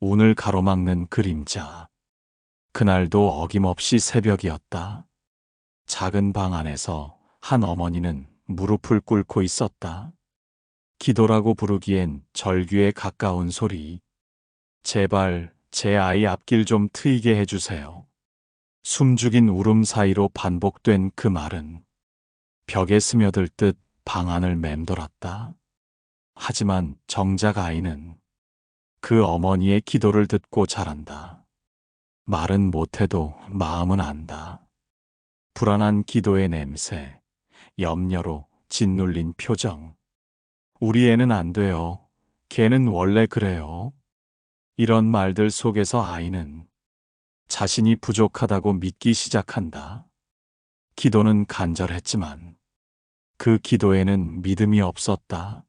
운을 가로막는 그림자. 그날도 어김없이 새벽이었다. 작은 방 안에서 한 어머니는 무릎을 꿇고 있었다. 기도라고 부르기엔 절규에 가까운 소리. 제발 제 아이 앞길 좀 트이게 해주세요. 숨죽인 울음 사이로 반복된 그 말은 벽에 스며들 듯 방 안을 맴돌았다. 하지만 정작 아이는 그 어머니의 기도를 듣고 자란다. 말은 못해도 마음은 안다. 불안한 기도의 냄새, 염려로 짓눌린 표정. 우리 애는 안 돼요. 걔는 원래 그래요. 이런 말들 속에서 아이는 자신이 부족하다고 믿기 시작한다. 기도는 간절했지만 그 기도에는 믿음이 없었다.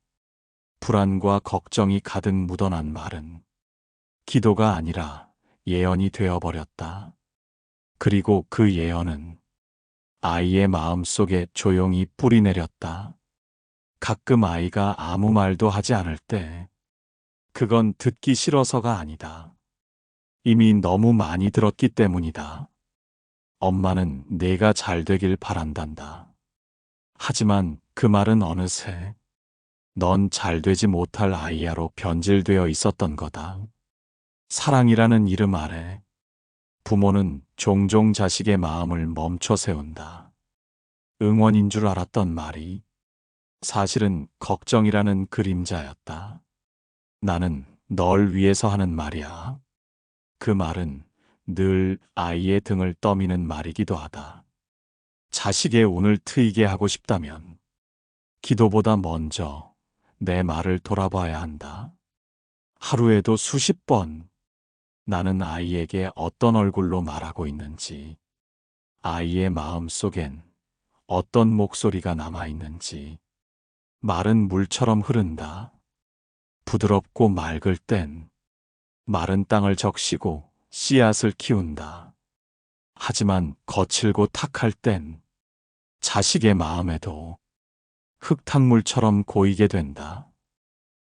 불안과 걱정이 가득 묻어난 말은 기도가 아니라 예언이 되어버렸다. 그리고 그 예언은 아이의 마음 속에 조용히 뿌리 내렸다. 가끔 아이가 아무 말도 하지 않을 때 그건 듣기 싫어서가 아니다. 이미 너무 많이 들었기 때문이다. 엄마는 내가 잘 되길 바란단다. 하지만 그 말은 어느새 넌 잘 되지 못할 아이야로 변질되어 있었던 거다. 사랑이라는 이름 아래 부모는 종종 자식의 마음을 멈춰 세운다. 응원인 줄 알았던 말이 사실은 걱정이라는 그림자였다. 나는 널 위해서 하는 말이야. 그 말은 늘 아이의 등을 떠미는 말이기도 하다. 자식의 운을 트이게 하고 싶다면 기도보다 먼저 내 말을 돌아봐야 한다. 하루에도 수십 번 나는 아이에게 어떤 얼굴로 말하고 있는지, 아이의 마음 속엔 어떤 목소리가 남아있는지. 말은 물처럼 흐른다. 부드럽고 맑을 땐 마른 땅을 적시고 씨앗을 키운다. 하지만 거칠고 탁할 땐 자식의 마음에도 흙탕물처럼 고이게 된다.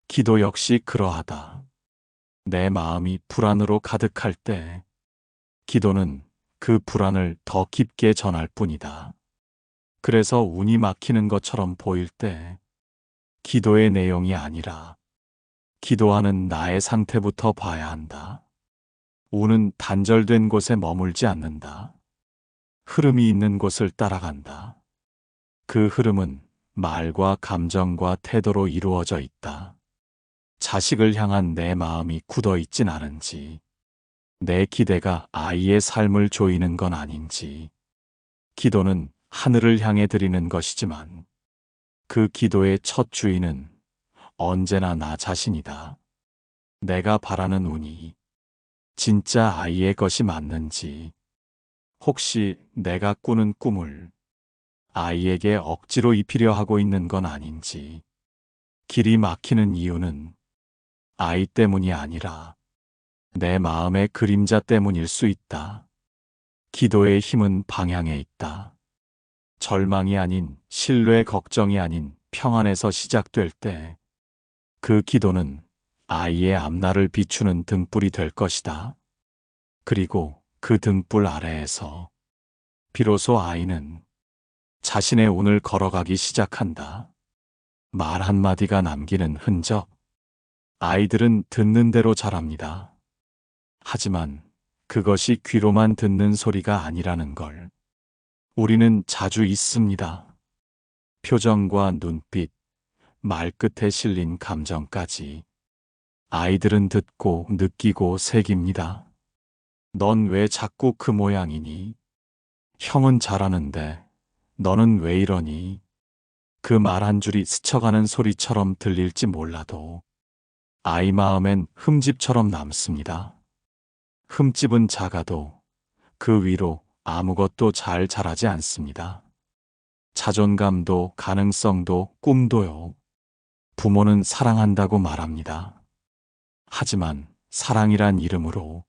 기도 역시 그러하다. 내 마음이 불안으로 가득할 때 기도는 그 불안을 더 깊게 전할 뿐이다. 그래서 운이 막히는 것처럼 보일 때 기도의 내용이 아니라 기도하는 나의 상태부터 봐야 한다. 운은 단절된 곳에 머물지 않는다. 흐름이 있는 곳을 따라간다. 그 흐름은 말과 감정과 태도로 이루어져 있다. 자식을 향한 내 마음이 굳어 있진 않은지, 내 기대가 아이의 삶을 조이는 건 아닌지. 기도는 하늘을 향해 드리는 것이지만 그 기도의 첫 주인은 언제나 나 자신이다. 내가 바라는 운이 진짜 아이의 것이 맞는지, 혹시 내가 꾸는 꿈을 아이에게 억지로 입히려 하고 있는 건 아닌지. 길이 막히는 이유는 아이 때문이 아니라 내 마음의 그림자 때문일 수 있다. 기도의 힘은 방향에 있다. 절망이 아닌 신뢰, 걱정이 아닌 평안에서 시작될 때 그 기도는 아이의 앞날을 비추는 등불이 될 것이다. 그리고 그 등불 아래에서 비로소 아이는 자신의 운을 걸어가기 시작한다. 말 한마디가 남기는 흔적. 아이들은 듣는 대로 자랍니다. 하지만 그것이 귀로만 듣는 소리가 아니라는 걸 우리는 자주 잊습니다. 표정과 눈빛, 말끝에 실린 감정까지 아이들은 듣고 느끼고 새깁니다. 넌 왜 자꾸 그 모양이니? 형은 잘하는데 너는 왜 이러니? 그 말 한 줄이 스쳐가는 소리처럼 들릴지 몰라도 아이 마음엔 흠집처럼 남습니다. 흠집은 작아도 그 위로 아무것도 잘 자라지 않습니다. 자존감도 가능성도 꿈도요. 부모는 사랑한다고 말합니다. 하지만 사랑이란 이름으로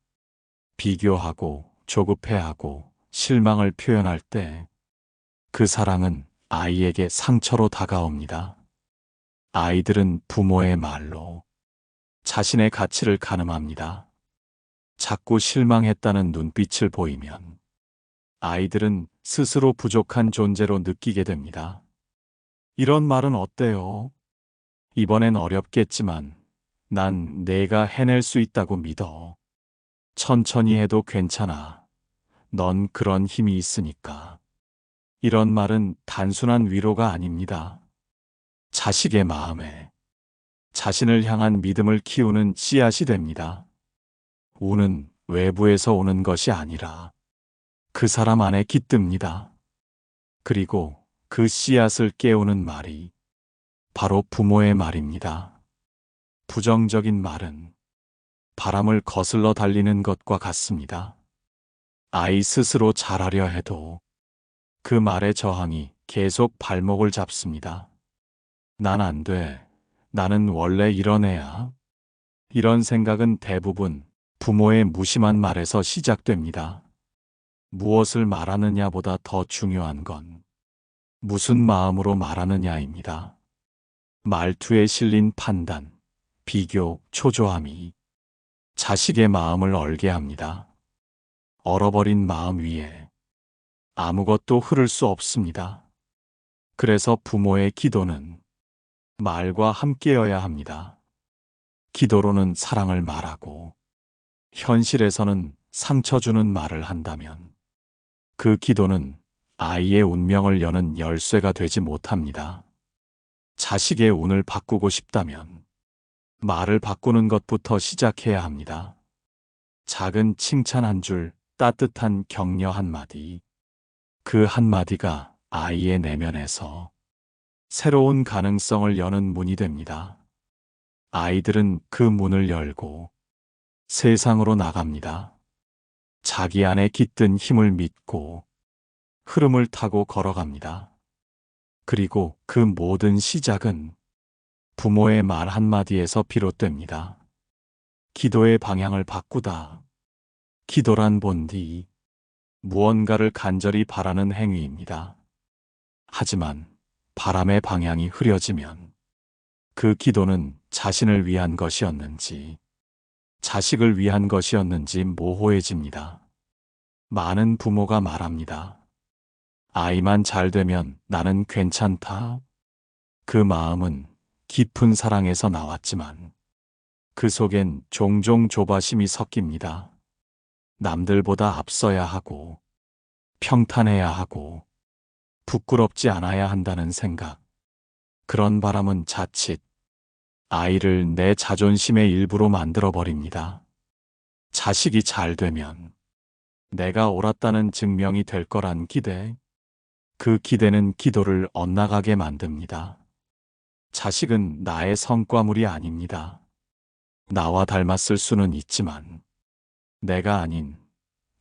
비교하고 조급해하고 실망을 표현할 때 그 사랑은 아이에게 상처로 다가옵니다. 아이들은 부모의 말로 자신의 가치를 가늠합니다. 자꾸 실망했다는 눈빛을 보이면 아이들은 스스로 부족한 존재로 느끼게 됩니다. 이런 말은 어때요? 이번엔 어렵겠지만 난 내가 해낼 수 있다고 믿어. 천천히 해도 괜찮아. 넌 그런 힘이 있으니까. 이런 말은 단순한 위로가 아닙니다. 자식의 마음에 자신을 향한 믿음을 키우는 씨앗이 됩니다. 우는 외부에서 오는 것이 아니라 그 사람 안에 깃듭니다. 그리고 그 씨앗을 깨우는 말이 바로 부모의 말입니다. 부정적인 말은 바람을 거슬러 달리는 것과 같습니다. 아이 스스로 잘하려 해도 그 말의 저항이 계속 발목을 잡습니다. 난 안 돼. 나는 원래 이런 애야. 이런 생각은 대부분 부모의 무심한 말에서 시작됩니다. 무엇을 말하느냐보다 더 중요한 건 무슨 마음으로 말하느냐입니다. 말투에 실린 판단, 비교, 초조함이 자식의 마음을 얼게 합니다. 얼어버린 마음 위에 아무것도 흐를 수 없습니다. 그래서 부모의 기도는 말과 함께여야 합니다. 기도로는 사랑을 말하고 현실에서는 상처 주는 말을 한다면 그 기도는 아이의 운명을 여는 열쇠가 되지 못합니다. 자식의 운을 바꾸고 싶다면 말을 바꾸는 것부터 시작해야 합니다. 작은 칭찬 한 줄, 따뜻한 격려 한마디. 그 한마디가 아이의 내면에서 새로운 가능성을 여는 문이 됩니다. 아이들은 그 문을 열고 세상으로 나갑니다. 자기 안에 깃든 힘을 믿고 흐름을 타고 걸어갑니다. 그리고 그 모든 시작은 부모의 말 한마디에서 비롯됩니다. 기도의 방향을 바꾸다. 기도란 본디 무언가를 간절히 바라는 행위입니다. 하지만 바람의 방향이 흐려지면 그 기도는 자신을 위한 것이었는지 자식을 위한 것이었는지 모호해집니다. 많은 부모가 말합니다. 아이만 잘 되면 나는 괜찮다. 그 마음은 깊은 사랑에서 나왔지만 그 속엔 종종 조바심이 섞입니다. 남들보다 앞서야 하고 평탄해야 하고 부끄럽지 않아야 한다는 생각. 그런 바람은 자칫 아이를 내 자존심의 일부로 만들어버립니다. 자식이 잘 되면 내가 옳았다는 증명이 될 거란 기대. 그 기대는 기도를 엇나가게 만듭니다. 자식은 나의 성과물이 아닙니다. 나와 닮았을 수는 있지만 내가 아닌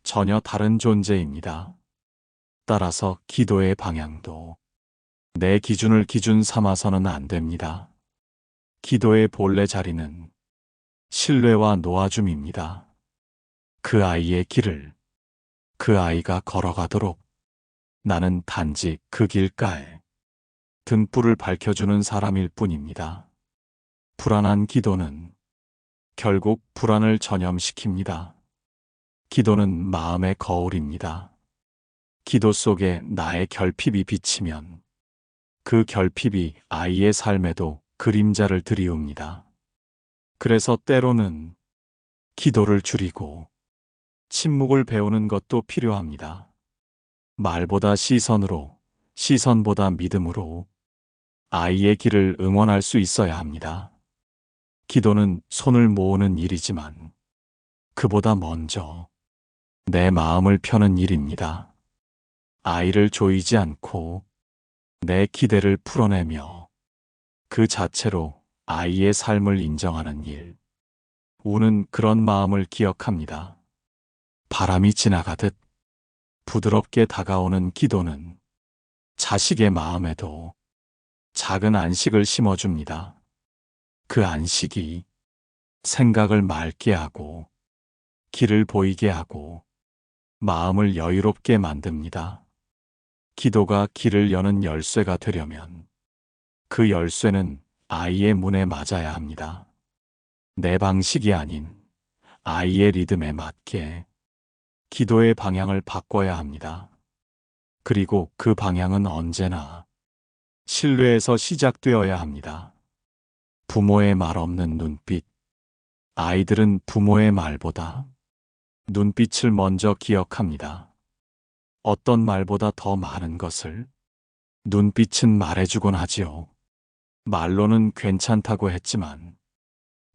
전혀 다른 존재입니다. 따라서 기도의 방향도 내 기준을 기준 삼아서는 안 됩니다. 기도의 본래 자리는 신뢰와 놓아줌입니다. 그 아이의 길을 그 아이가 걸어가도록 나는 단지 그 길가에 등불을 밝혀주는 사람일 뿐입니다. 불안한 기도는 결국 불안을 전염시킵니다. 기도는 마음의 거울입니다. 기도 속에 나의 결핍이 비치면 그 결핍이 아이의 삶에도 그림자를 들이웁니다. 그래서 때로는 기도를 줄이고 침묵을 배우는 것도 필요합니다. 말보다 시선으로, 시선보다 믿음으로 아이의 길을 응원할 수 있어야 합니다. 기도는 손을 모으는 일이지만 그보다 먼저 내 마음을 펴는 일입니다. 아이를 조이지 않고 내 기대를 풀어내며 그 자체로 아이의 삶을 인정하는 일. 우는 그런 마음을 기억합니다. 바람이 지나가듯 부드럽게 다가오는 기도는 자식의 마음에도 작은 안식을 심어줍니다. 그 안식이 생각을 맑게 하고 길을 보이게 하고 마음을 여유롭게 만듭니다. 기도가 길을 여는 열쇠가 되려면 그 열쇠는 아이의 문에 맞아야 합니다. 내 방식이 아닌 아이의 리듬에 맞게 기도의 방향을 바꿔야 합니다. 그리고 그 방향은 언제나 신뢰에서 시작되어야 합니다. 부모의 말 없는 눈빛. 아이들은 부모의 말보다 눈빛을 먼저 기억합니다. 어떤 말보다 더 많은 것을 눈빛은 말해주곤 하지요. 말로는 괜찮다고 했지만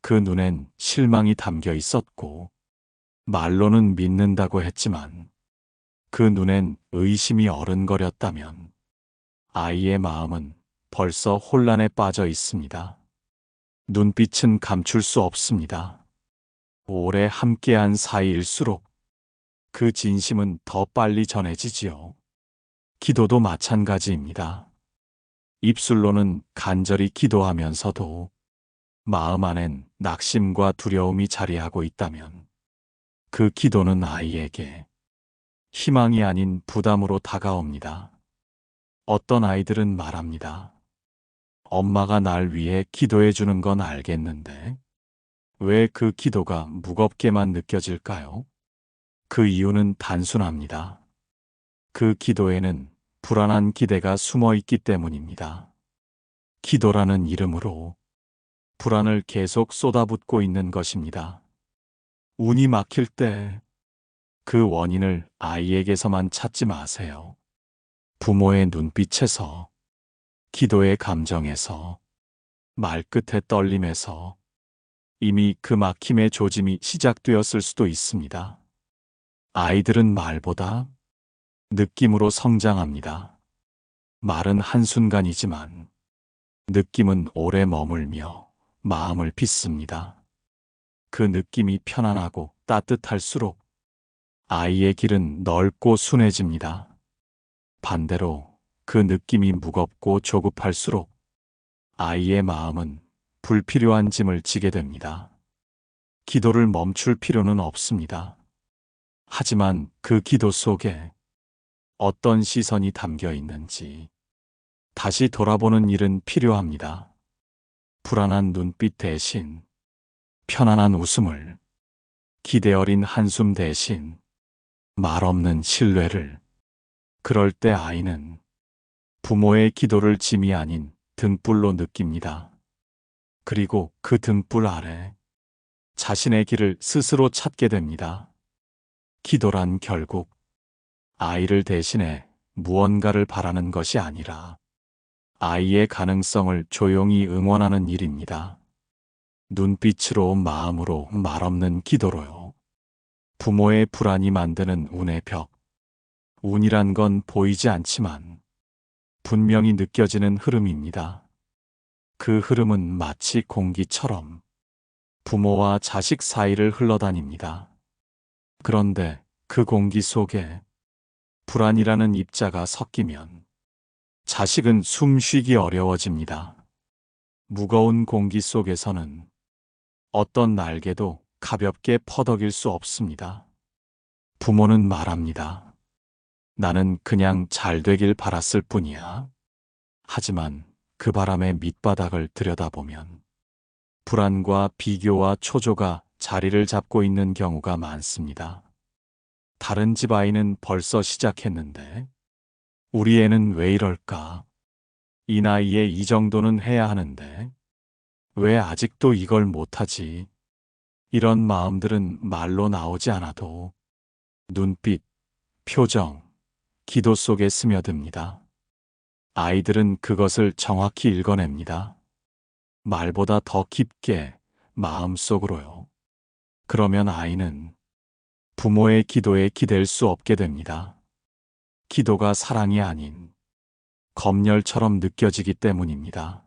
그 눈엔 실망이 담겨 있었고, 말로는 믿는다고 했지만 그 눈엔 의심이 어른거렸다면 아이의 마음은 벌써 혼란에 빠져 있습니다. 눈빛은 감출 수 없습니다. 오래 함께한 사이일수록 그 진심은 더 빨리 전해지지요. 기도도 마찬가지입니다. 입술로는 간절히 기도하면서도 마음 안엔 낙심과 두려움이 자리하고 있다면 그 기도는 아이에게 희망이 아닌 부담으로 다가옵니다. 어떤 아이들은 말합니다. 엄마가 날 위해 기도해 주는 건 알겠는데 왜 그 기도가 무겁게만 느껴질까요? 그 이유는 단순합니다. 그 기도에는 불안한 기대가 숨어 있기 때문입니다. 기도라는 이름으로 불안을 계속 쏟아붓고 있는 것입니다. 운이 막힐 때 그 원인을 아이에게서만 찾지 마세요. 부모의 눈빛에서, 기도의 감정에서, 말끝의 떨림에서 이미 그 막힘의 조짐이 시작되었을 수도 있습니다. 아이들은 말보다 느낌으로 성장합니다. 말은 한순간이지만 느낌은 오래 머물며 마음을 빚습니다. 그 느낌이 편안하고 따뜻할수록 아이의 길은 넓고 순해집니다. 반대로 그 느낌이 무겁고 조급할수록 아이의 마음은 불필요한 짐을 지게 됩니다. 기도를 멈출 필요는 없습니다. 하지만 그 기도 속에 어떤 시선이 담겨 있는지 다시 돌아보는 일은 필요합니다. 불안한 눈빛 대신 편안한 웃음을, 기대 어린 한숨 대신 말 없는 신뢰를. 그럴 때 아이는 부모의 기도를 짐이 아닌 등불로 느낍니다. 그리고 그 등불 아래 자신의 길을 스스로 찾게 됩니다. 기도란 결국 아이를 대신해 무언가를 바라는 것이 아니라 아이의 가능성을 조용히 응원하는 일입니다. 눈빛으로, 마음으로, 말 없는 기도로요. 부모의 불안이 만드는 운의 벽. 운이란 건 보이지 않지만 분명히 느껴지는 흐름입니다. 그 흐름은 마치 공기처럼 부모와 자식 사이를 흘러다닙니다. 그런데 그 공기 속에 불안이라는 입자가 섞이면 자식은 숨쉬기 어려워집니다. 무거운 공기 속에서는 어떤 날개도 가볍게 퍼덕일 수 없습니다. 부모는 말합니다. 나는 그냥 잘 되길 바랐을 뿐이야. 하지만 그 바람의 밑바닥을 들여다보면 불안과 비교와 초조가 자리를 잡고 있는 경우가 많습니다. 다른 집 아이는 벌써 시작했는데 우리 애는 왜 이럴까? 이 나이에 이 정도는 해야 하는데 왜 아직도 이걸 못하지? 이런 마음들은 말로 나오지 않아도 눈빛, 표정, 기도 속에 스며듭니다. 아이들은 그것을 정확히 읽어냅니다. 말보다 더 깊게 마음속으로요. 그러면 아이는 부모의 기도에 기댈 수 없게 됩니다. 기도가 사랑이 아닌 검열처럼 느껴지기 때문입니다.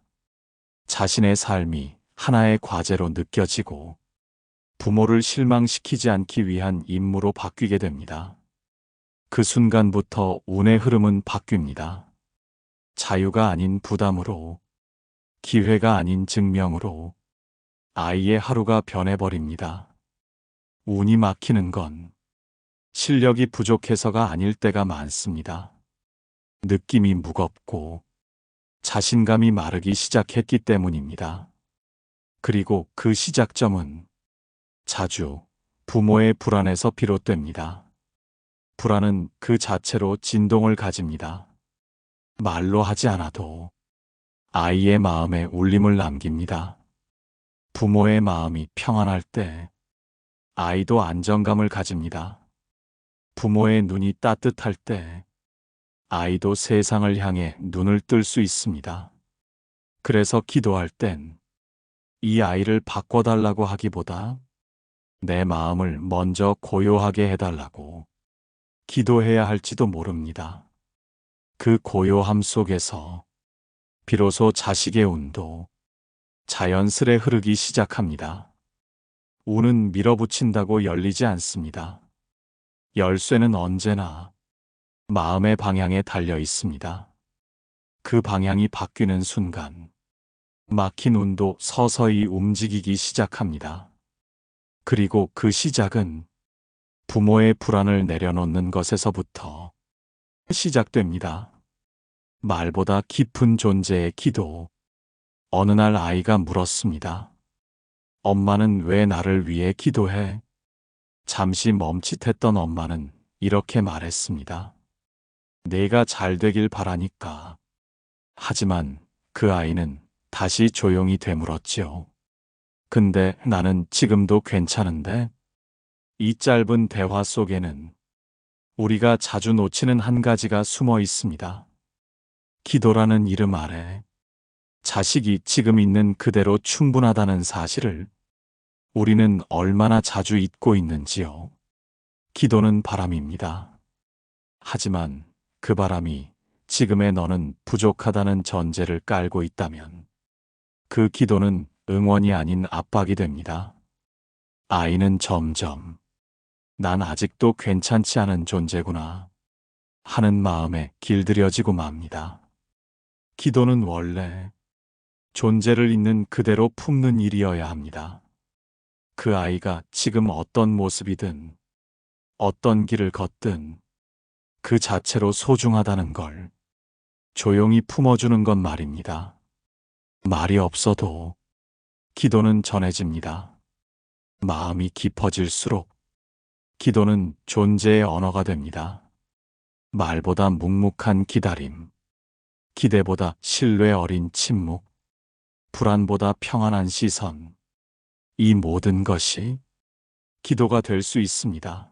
자신의 삶이 하나의 과제로 느껴지고 부모를 실망시키지 않기 위한 임무로 바뀌게 됩니다. 그 순간부터 운의 흐름은 바뀝니다. 자유가 아닌 부담으로, 기회가 아닌 증명으로 아이의 하루가 변해버립니다. 운이 막히는 건 실력이 부족해서가 아닐 때가 많습니다. 느낌이 무겁고 자신감이 마르기 시작했기 때문입니다. 그리고 그 시작점은 자주 부모의 불안에서 비롯됩니다. 불안은 그 자체로 진동을 가집니다. 말로 하지 않아도 아이의 마음에 울림을 남깁니다. 부모의 마음이 평안할 때 아이도 안정감을 가집니다. 부모의 눈이 따뜻할 때 아이도 세상을 향해 눈을 뜰 수 있습니다. 그래서 기도할 땐 이 아이를 바꿔달라고 하기보다 내 마음을 먼저 고요하게 해달라고 기도해야 할지도 모릅니다. 그 고요함 속에서 비로소 자식의 운도 자연스레 흐르기 시작합니다. 운은 밀어붙인다고 열리지 않습니다. 열쇠는 언제나 마음의 방향에 달려 있습니다. 그 방향이 바뀌는 순간 막힌 운도 서서히 움직이기 시작합니다. 그리고 그 시작은 부모의 불안을 내려놓는 것에서부터 시작됩니다. 말보다 깊은 존재의 기도. 어느 날 아이가 물었습니다. 엄마는 왜 나를 위해 기도해? 잠시 멈칫했던 엄마는 이렇게 말했습니다. 내가 잘 되길 바라니까. 하지만 그 아이는 다시 조용히 되물었지요. 근데 나는 지금도 괜찮은데? 이 짧은 대화 속에는 우리가 자주 놓치는 한 가지가 숨어 있습니다. 기도라는 이름 아래 자식이 지금 있는 그대로 충분하다는 사실을 우리는 얼마나 자주 잊고 있는지요. 기도는 바람입니다. 하지만 그 바람이 지금의 너는 부족하다는 전제를 깔고 있다면 그 기도는 응원이 아닌 압박이 됩니다. 아이는 점점 난 아직도 괜찮지 않은 존재구나 하는 마음에 길들여지고 맙니다. 기도는 원래 존재를 있는 그대로 품는 일이어야 합니다. 그 아이가 지금 어떤 모습이든 어떤 길을 걷든 그 자체로 소중하다는 걸 조용히 품어주는 것 말입니다. 말이 없어도 기도는 전해집니다. 마음이 깊어질수록 기도는 존재의 언어가 됩니다. 말보다 묵묵한 기다림, 기대보다 신뢰 어린 침묵, 불안보다 평안한 시선, 이 모든 것이 기도가 될 수 있습니다.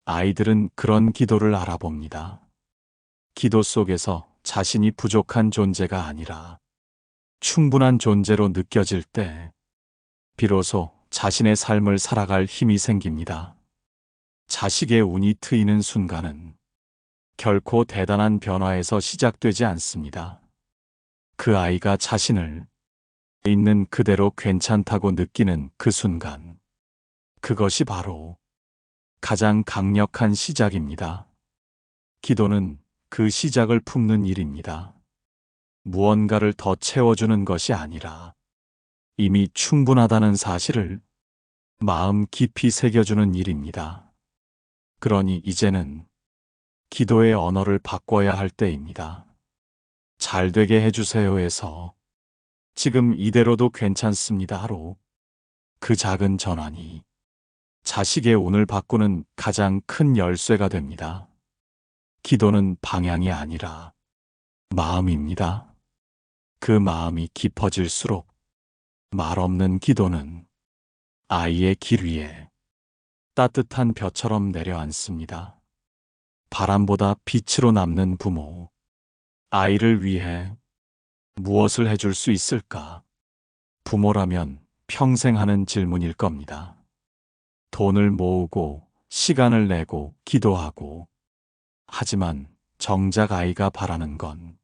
아이들은 그런 기도를 알아봅니다. 기도 속에서 자신이 부족한 존재가 아니라 충분한 존재로 느껴질 때 비로소 자신의 삶을 살아갈 힘이 생깁니다. 자식의 운이 트이는 순간은 결코 대단한 변화에서 시작되지 않습니다. 그 아이가 자신을 있는 그대로 괜찮다고 느끼는 그 순간, 그것이 바로 가장 강력한 시작입니다. 기도는 그 시작을 품는 일입니다. 무언가를 더 채워주는 것이 아니라 이미 충분하다는 사실을 마음 깊이 새겨주는 일입니다. 그러니 이제는 기도의 언어를 바꿔야 할 때입니다. 잘 되게 해주세요에서 지금 이대로도 괜찮습니다로 그 작은 전환이 자식의 운을 바꾸는 가장 큰 열쇠가 됩니다. 기도는 방향이 아니라 마음입니다. 그 마음이 깊어질수록 말 없는 기도는 아이의 길 위에 따뜻한 벼처럼 내려앉습니다. 바람보다 빛으로 남는 부모, 아이를 위해 무엇을 해줄 수 있을까? 부모라면 평생 하는 질문일 겁니다. 돈을 모으고 시간을 내고 기도하고, 하지만 정작 아이가 바라는 건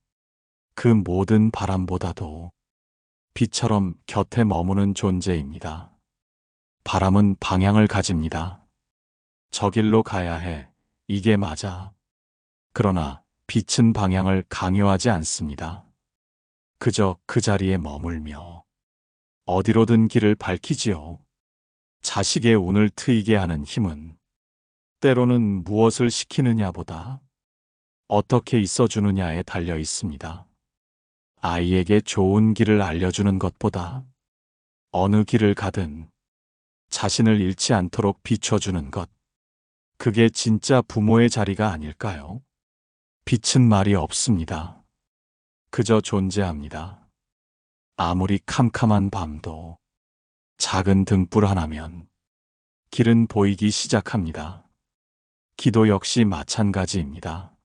그 모든 바람보다도 빛처럼 곁에 머무는 존재입니다. 바람은 방향을 가집니다. 저 길로 가야 해. 이게 맞아. 그러나 빛은 방향을 강요하지 않습니다. 그저 그 자리에 머물며 어디로든 길을 밝히지요. 자식의 운을 트이게 하는 힘은 때로는 무엇을 시키느냐보다 어떻게 있어주느냐에 달려 있습니다. 아이에게 좋은 길을 알려주는 것보다 어느 길을 가든 자신을 잃지 않도록 비춰주는 것. 그게 진짜 부모의 자리가 아닐까요? 빛은 말이 없습니다. 그저 존재합니다. 아무리 캄캄한 밤도 작은 등불 하나면 길은 보이기 시작합니다. 기도 역시 마찬가지입니다.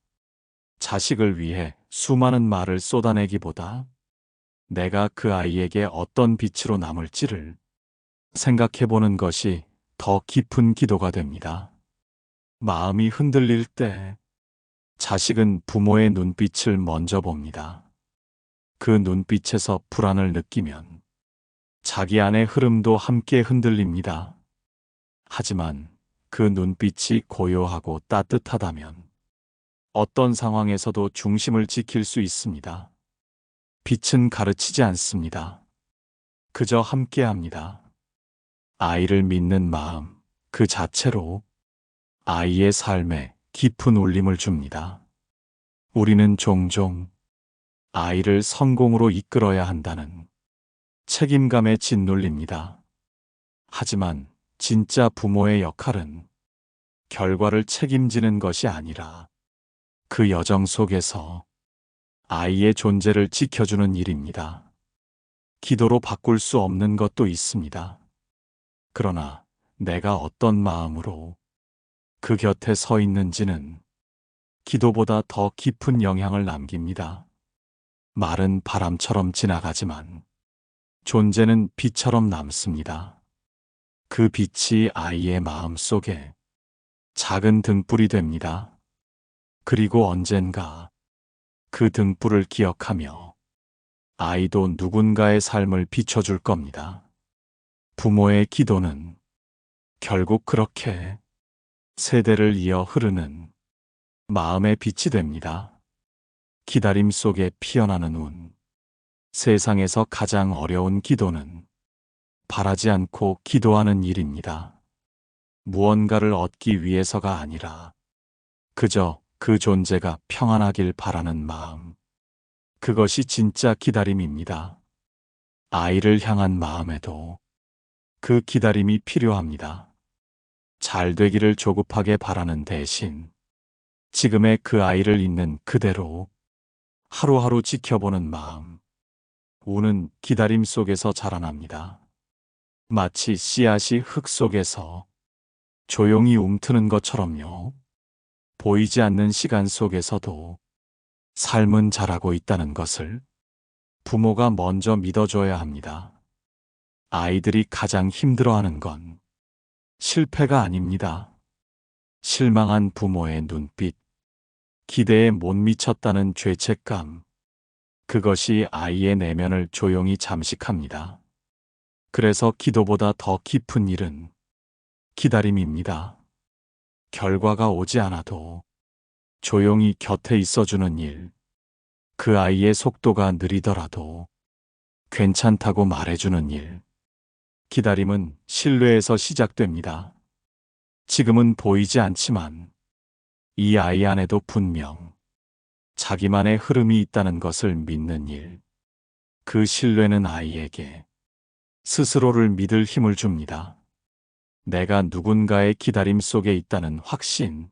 자식을 위해 수많은 말을 쏟아내기보다 내가 그 아이에게 어떤 빛으로 남을지를 생각해보는 것이 더 깊은 기도가 됩니다. 마음이 흔들릴 때 자식은 부모의 눈빛을 먼저 봅니다. 그 눈빛에서 불안을 느끼면 자기 안의 흐름도 함께 흔들립니다. 하지만 그 눈빛이 고요하고 따뜻하다면 어떤 상황에서도 중심을 지킬 수 있습니다. 빛은 가르치지 않습니다. 그저 함께합니다. 아이를 믿는 마음 그 자체로 아이의 삶에 깊은 울림을 줍니다. 우리는 종종 아이를 성공으로 이끌어야 한다는 책임감에 짓눌립니다. 하지만 진짜 부모의 역할은 결과를 책임지는 것이 아니라 그 여정 속에서 아이의 존재를 지켜주는 일입니다. 기도로 바꿀 수 없는 것도 있습니다. 그러나 내가 어떤 마음으로 그 곁에 서 있는지는 기도보다 더 깊은 영향을 남깁니다. 말은 바람처럼 지나가지만 존재는 빛처럼 남습니다. 그 빛이 아이의 마음 속에 작은 등불이 됩니다. 그리고 언젠가 그 등불을 기억하며 아이도 누군가의 삶을 비춰줄 겁니다. 부모의 기도는 결국 그렇게 세대를 이어 흐르는 마음의 빛이 됩니다. 기다림 속에 피어나는 운. 세상에서 가장 어려운 기도는 바라지 않고 기도하는 일입니다. 무언가를 얻기 위해서가 아니라 그저 그 존재가 평안하길 바라는 마음. 그것이 진짜 기다림입니다. 아이를 향한 마음에도 그 기다림이 필요합니다. 잘 되기를 조급하게 바라는 대신 지금의 그 아이를 있는 그대로 하루하루 지켜보는 마음. 우는 기다림 속에서 자라납니다. 마치 씨앗이 흙 속에서 조용히 움트는 것처럼요. 보이지 않는 시간 속에서도 삶은 자라고 있다는 것을 부모가 먼저 믿어줘야 합니다. 아이들이 가장 힘들어하는 건 실패가 아닙니다. 실망한 부모의 눈빛, 기대에 못 미쳤다는 죄책감, 그것이 아이의 내면을 조용히 잠식합니다. 그래서 기도보다 더 깊은 일은 기다림입니다. 결과가 오지 않아도 조용히 곁에 있어주는 일, 그 아이의 속도가 느리더라도 괜찮다고 말해주는 일. 기다림은 신뢰에서 시작됩니다. 지금은 보이지 않지만 이 아이 안에도 분명 자기만의 흐름이 있다는 것을 믿는 일. 그 신뢰는 아이에게 스스로를 믿을 힘을 줍니다. 내가 누군가의 기다림 속에 있다는 확신.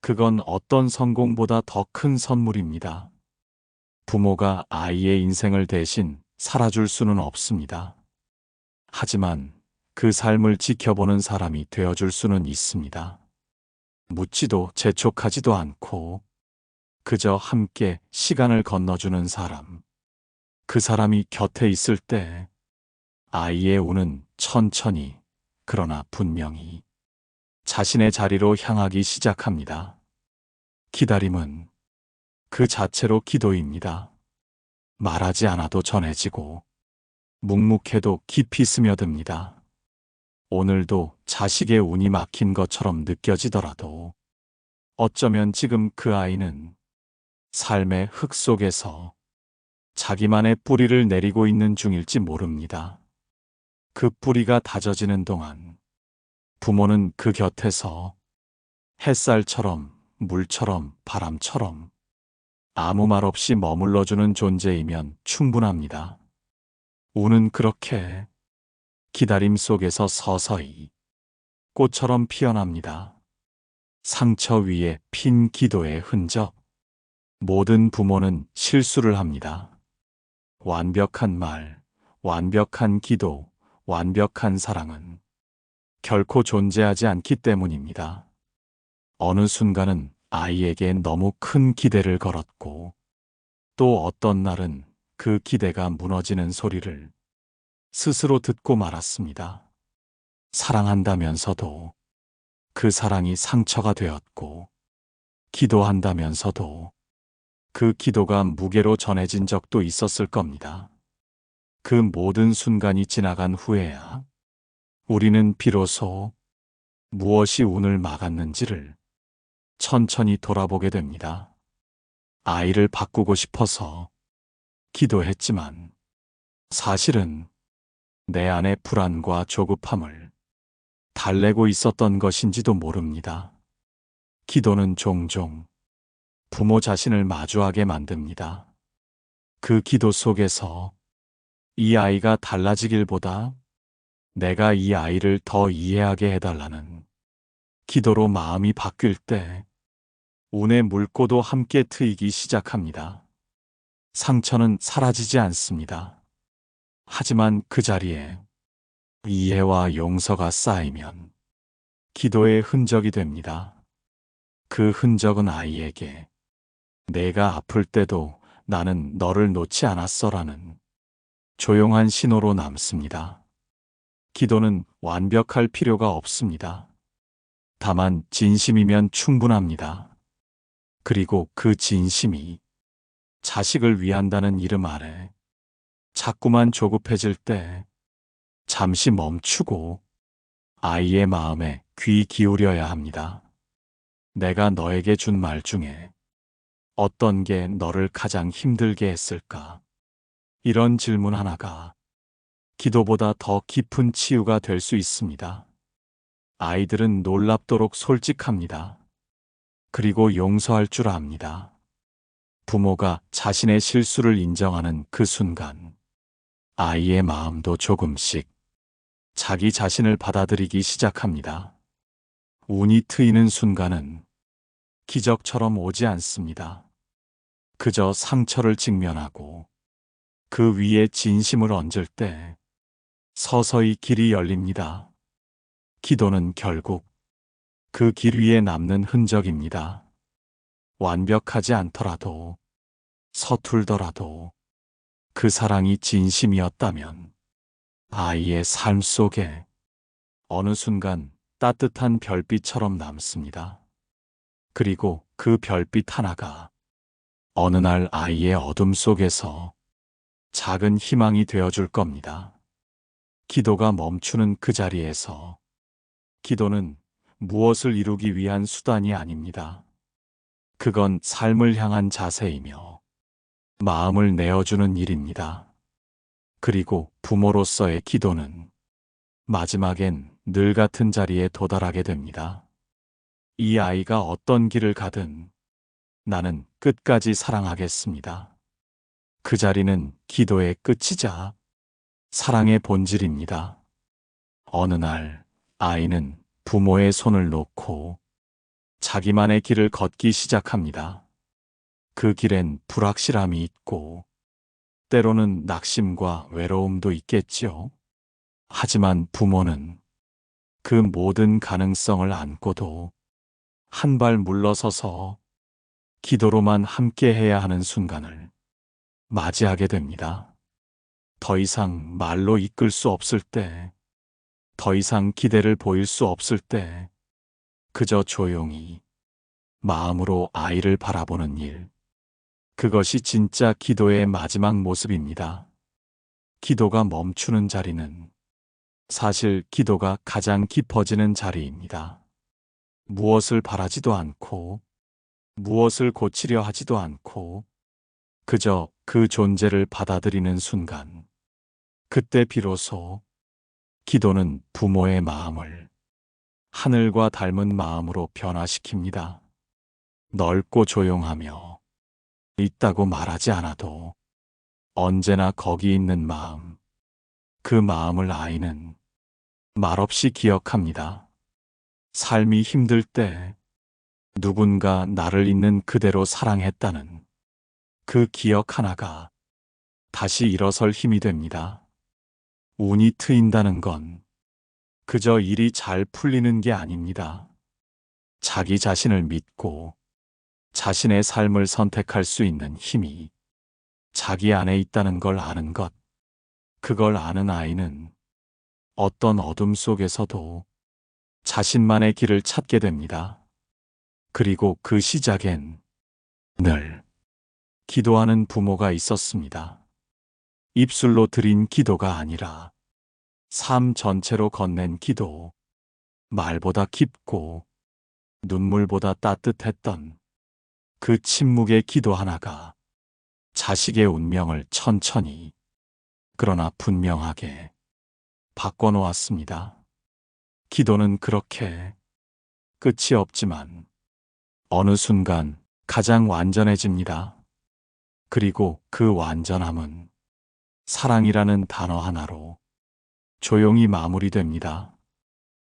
그건 어떤 성공보다 더 큰 선물입니다. 부모가 아이의 인생을 대신 살아줄 수는 없습니다. 하지만 그 삶을 지켜보는 사람이 되어줄 수는 있습니다. 묻지도 재촉하지도 않고 그저 함께 시간을 건너주는 사람. 그 사람이 곁에 있을 때 아이의 운은 천천히 그러나 분명히 자신의 자리로 향하기 시작합니다. 기다림은 그 자체로 기도입니다. 말하지 않아도 전해지고 묵묵해도 깊이 스며듭니다. 오늘도 자식의 운이 막힌 것처럼 느껴지더라도 어쩌면 지금 그 아이는 삶의 흙 속에서 자기만의 뿌리를 내리고 있는 중일지 모릅니다. 그 뿌리가 다져지는 동안 부모는 그 곁에서 햇살처럼, 물처럼, 바람처럼 아무 말 없이 머물러주는 존재이면 충분합니다. 우는 그렇게 기다림 속에서 서서히 꽃처럼 피어납니다. 상처 위에 핀 기도의 흔적. 모든 부모는 실수를 합니다. 완벽한 말, 완벽한 기도, 완벽한 사랑은 결코 존재하지 않기 때문입니다. 어느 순간은 아이에게 너무 큰 기대를 걸었고, 또 어떤 날은 그 기대가 무너지는 소리를 스스로 듣고 말았습니다. 사랑한다면서도 그 사랑이 상처가 되었고, 기도한다면서도 그 기도가 무게로 전해진 적도 있었을 겁니다. 그 모든 순간이 지나간 후에야 우리는 비로소 무엇이 운을 막았는지를 천천히 돌아보게 됩니다. 아이를 바꾸고 싶어서 기도했지만 사실은 내 안의 불안과 조급함을 달래고 있었던 것인지도 모릅니다. 기도는 종종 부모 자신을 마주하게 만듭니다. 그 기도 속에서 이 아이가 달라지길보다 내가 이 아이를 더 이해하게 해달라는 기도로 마음이 바뀔 때 운의 물꼬도 함께 트이기 시작합니다. 상처는 사라지지 않습니다. 하지만 그 자리에 이해와 용서가 쌓이면 기도의 흔적이 됩니다. 그 흔적은 아이에게 내가 아플 때도 나는 너를 놓지 않았어라는 조용한 신호로 남습니다. 기도는 완벽할 필요가 없습니다. 다만 진심이면 충분합니다. 그리고 그 진심이 자식을 위한다는 이름 아래 자꾸만 조급해질 때 잠시 멈추고 아이의 마음에 귀 기울여야 합니다. 내가 너에게 준 말 중에 어떤 게 너를 가장 힘들게 했을까? 이런 질문 하나가 기도보다 더 깊은 치유가 될 수 있습니다. 아이들은 놀랍도록 솔직합니다. 그리고 용서할 줄 압니다. 부모가 자신의 실수를 인정하는 그 순간, 아이의 마음도 조금씩 자기 자신을 받아들이기 시작합니다. 운이 트이는 순간은 기적처럼 오지 않습니다. 그저 상처를 직면하고 그 위에 진심을 얹을 때 서서히 길이 열립니다. 기도는 결국 그 길 위에 남는 흔적입니다. 완벽하지 않더라도, 서툴더라도 그 사랑이 진심이었다면 아이의 삶 속에 어느 순간 따뜻한 별빛처럼 남습니다. 그리고 그 별빛 하나가 어느 날 아이의 어둠 속에서 작은 희망이 되어줄 겁니다. 기도가 멈추는 그 자리에서 기도는 무엇을 이루기 위한 수단이 아닙니다. 그건 삶을 향한 자세이며 마음을 내어주는 일입니다. 그리고 부모로서의 기도는 마지막엔 늘 같은 자리에 도달하게 됩니다. 이 아이가 어떤 길을 가든 나는 끝까지 사랑하겠습니다. 그 자리는 기도의 끝이자 사랑의 본질입니다. 어느 날 아이는 부모의 손을 놓고 자기만의 길을 걷기 시작합니다. 그 길엔 불확실함이 있고 때로는 낙심과 외로움도 있겠지요. 하지만 부모는 그 모든 가능성을 안고도 한 발 물러서서 기도로만 함께 해야 하는 순간을 맞이하게 됩니다. 더 이상 말로 이끌 수 없을 때, 더 이상 기대를 보일 수 없을 때, 그저 조용히 마음으로 아이를 바라보는 일. 그것이 진짜 기도의 마지막 모습입니다. 기도가 멈추는 자리는 사실 기도가 가장 깊어지는 자리입니다. 무엇을 바라지도 않고, 무엇을 고치려 하지도 않고, 그저 그 존재를 받아들이는 순간, 그때 비로소 기도는 부모의 마음을 하늘과 닮은 마음으로 변화시킵니다. 넓고 조용하며 있다고 말하지 않아도 언제나 거기 있는 마음, 그 마음을 아이는 말없이 기억합니다. 삶이 힘들 때 누군가 나를 있는 그대로 사랑했다는 그 기억 하나가 다시 일어설 힘이 됩니다. 운이 트인다는 건 그저 일이 잘 풀리는 게 아닙니다. 자기 자신을 믿고 자신의 삶을 선택할 수 있는 힘이 자기 안에 있다는 걸 아는 것. 그걸 아는 아이는 어떤 어둠 속에서도 자신만의 길을 찾게 됩니다. 그리고 그 시작엔 늘 기도하는 부모가 있었습니다. 입술로 드린 기도가 아니라 삶 전체로 건넨 기도, 말보다 깊고 눈물보다 따뜻했던 그 침묵의 기도 하나가 자식의 운명을 천천히 그러나 분명하게 바꿔놓았습니다. 기도는 그렇게 끝이 없지만 어느 순간 가장 완전해집니다. 그리고 그 완전함은 사랑이라는 단어 하나로 조용히 마무리됩니다.